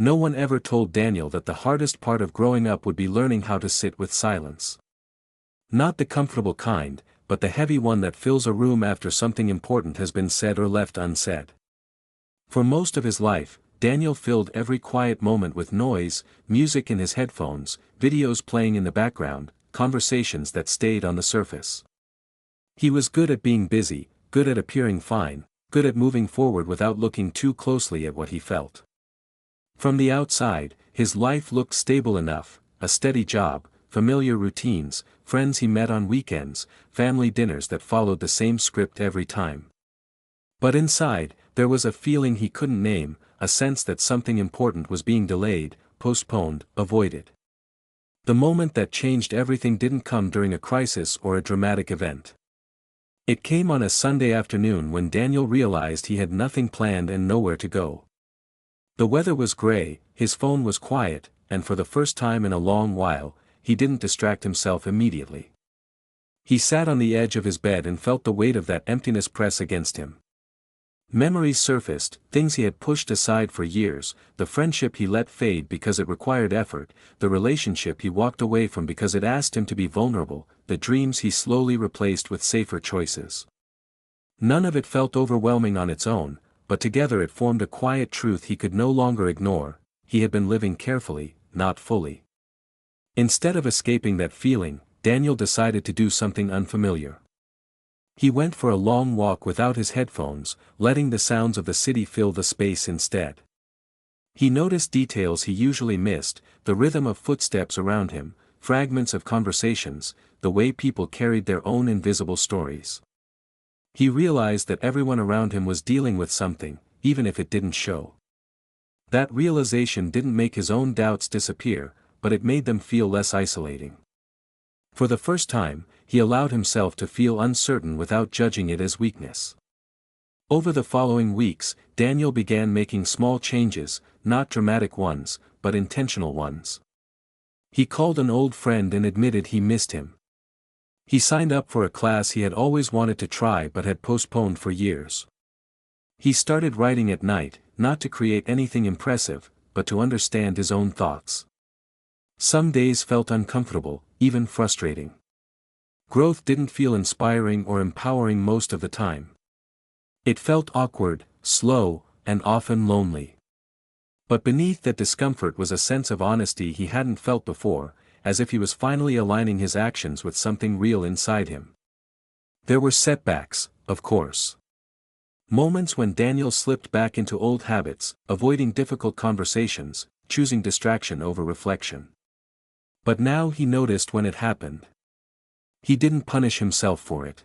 No one ever told Daniel that the hardest part of growing up would be learning how to sit with silence. Not the comfortable kind, but the heavy one that fills a room after something important has been said or left unsaid. For most of his life, Daniel filled every quiet moment with noise, music in his headphones, videos playing in the background, conversations that stayed on the surface. He was good at being busy, good at appearing fine, good at moving forward without looking too closely at what he felt. From the outside, his life looked stable enough: a steady job, familiar routines, friends he met on weekends, family dinners that followed the same script every time. But inside, there was a feeling he couldn't name, a sense that something important was being delayed, postponed, avoided. The moment that changed everything didn't come during a crisis or a dramatic event. It came on a Sunday afternoon when Daniel realized he had nothing planned and nowhere to go. The weather was gray, his phone was quiet, and for the first time in a long while, he didn't distract himself immediately. He sat on the edge of his bed and felt the weight of that emptiness press against him. Memories surfaced, things he had pushed aside for years, the friendship he let fade because it required effort, the relationship he walked away from because it asked him to be vulnerable, the dreams he slowly replaced with safer choices. None of it felt overwhelming on its own, but together it formed a quiet truth he could no longer ignore: he had been living carefully, not fully. Instead of escaping that feeling, Daniel decided to do something unfamiliar. He went for a long walk without his headphones, letting the sounds of the city fill the space instead. He noticed details he usually missed: the rhythm of footsteps around him, fragments of conversations, the way people carried their own invisible stories. He realized that everyone around him was dealing with something, even if it didn't show. That realization didn't make his own doubts disappear, but it made them feel less isolating. For the first time, he allowed himself to feel uncertain without judging it as weakness. Over the following weeks, Daniel began making small changes, not dramatic ones, but intentional ones. He called an old friend and admitted he missed him. He signed up for a class he had always wanted to try but had postponed for years. He started writing at night, not to create anything impressive, but to understand his own thoughts. Some days felt uncomfortable, even frustrating. Growth didn't feel inspiring or empowering most of the time. It felt awkward, slow, and often lonely. But beneath that discomfort was a sense of honesty he hadn't felt before, as if he was finally aligning his actions with something real inside him. There were setbacks, of course. Moments when Daniel slipped back into old habits, avoiding difficult conversations, choosing distraction over reflection. But now he noticed when it happened. He didn't punish himself for it.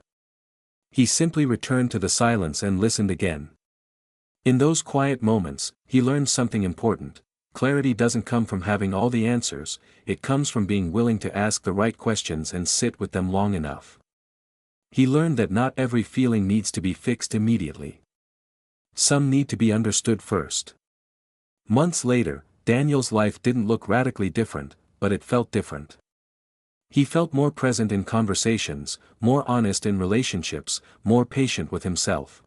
He simply returned to the silence and listened again. In those quiet moments, he learned something important: clarity doesn't come from having all the answers, it comes from being willing to ask the right questions and sit with them long enough. He learned that not every feeling needs to be fixed immediately. Some need to be understood first. Months later, Daniel's life didn't look radically different, but it felt different. He felt more present in conversations, more honest in relationships, more patient with himself.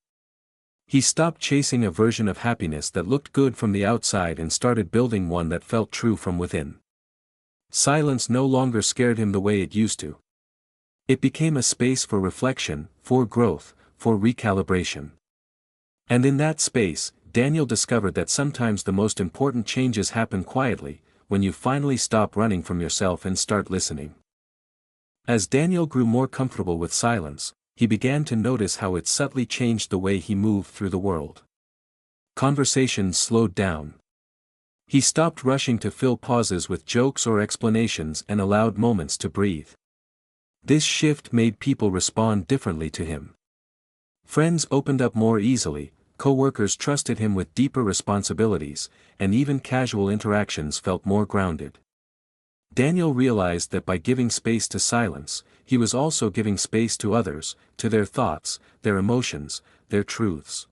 He stopped chasing a version of happiness that looked good from the outside and started building one that felt true from within. Silence no longer scared him the way it used to. It became a space for reflection, for growth, for recalibration. And in that space, Daniel discovered that sometimes the most important changes happen quietly, when you finally stop running from yourself and start listening. As Daniel grew more comfortable with silence, he began to notice how it subtly changed the way he moved through the world. Conversations slowed down. He stopped rushing to fill pauses with jokes or explanations and allowed moments to breathe. This shift made people respond differently to him. Friends opened up more easily, co-workers trusted him with deeper responsibilities, and even casual interactions felt more grounded. Daniel realized that by giving space to silence, he was also giving space to others, to their thoughts, their emotions, their truths.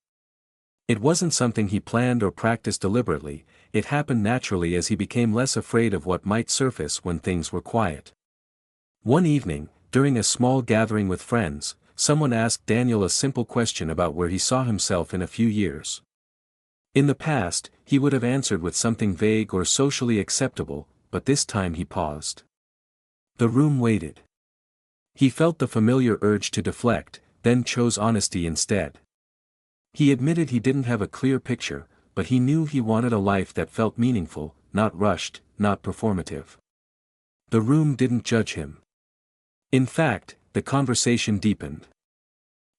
It wasn't something he planned or practiced deliberately, it happened naturally as he became less afraid of what might surface when things were quiet. One evening, during a small gathering with friends, someone asked Daniel a simple question about where he saw himself in a few years. In the past, he would have answered with something vague or socially acceptable, but this time he paused. The room waited. He felt the familiar urge to deflect, then chose honesty instead. He admitted he didn't have a clear picture, but he knew he wanted a life that felt meaningful, not rushed, not performative. The room didn't judge him. In fact, the conversation deepened.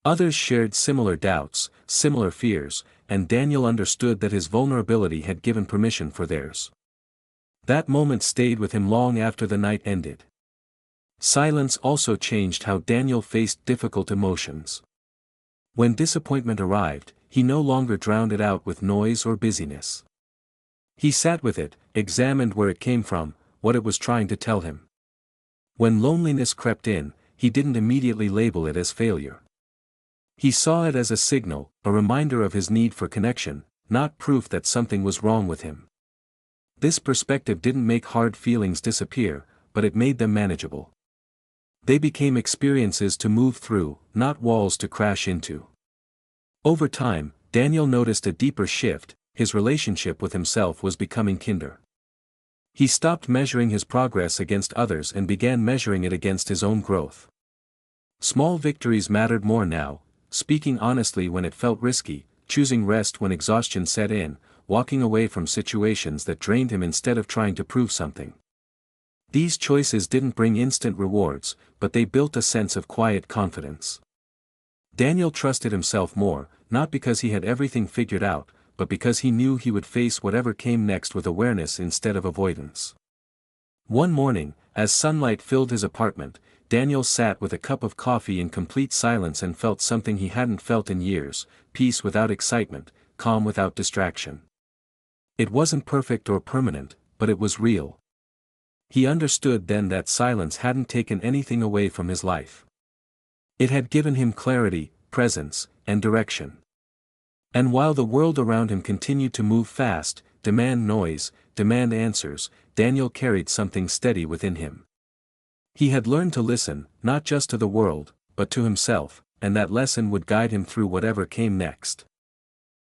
Others shared similar doubts, similar fears, and Daniel understood that his vulnerability had given permission for theirs. That moment stayed with him long after the night ended. Silence also changed how Daniel faced difficult emotions. When disappointment arrived, he no longer drowned it out with noise or busyness. He sat with it, examined where it came from, what it was trying to tell him. When loneliness crept in, he didn't immediately label it as failure. He saw it as a signal, a reminder of his need for connection, not proof that something was wrong with him. This perspective didn't make hard feelings disappear, but it made them manageable. They became experiences to move through, not walls to crash into. Over time, Daniel noticed a deeper shift. His relationship with himself was becoming kinder. He stopped measuring his progress against others and began measuring it against his own growth. Small victories mattered more now, speaking honestly when it felt risky, choosing rest when exhaustion set in, walking away from situations that drained him instead of trying to prove something. These choices didn't bring instant rewards, but they built a sense of quiet confidence. Daniel trusted himself more, not because he had everything figured out, but because he knew he would face whatever came next with awareness instead of avoidance. One morning, as sunlight filled his apartment, Daniel sat with a cup of coffee in complete silence and felt something he hadn't felt in years: peace without excitement, calm without distraction. It wasn't perfect or permanent, but it was real. He understood then that silence hadn't taken anything away from his life. It had given him clarity, presence, and direction. And while the world around him continued to move fast, demand noise, demand answers, Daniel carried something steady within him. He had learned to listen, not just to the world, but to himself, and that lesson would guide him through whatever came next.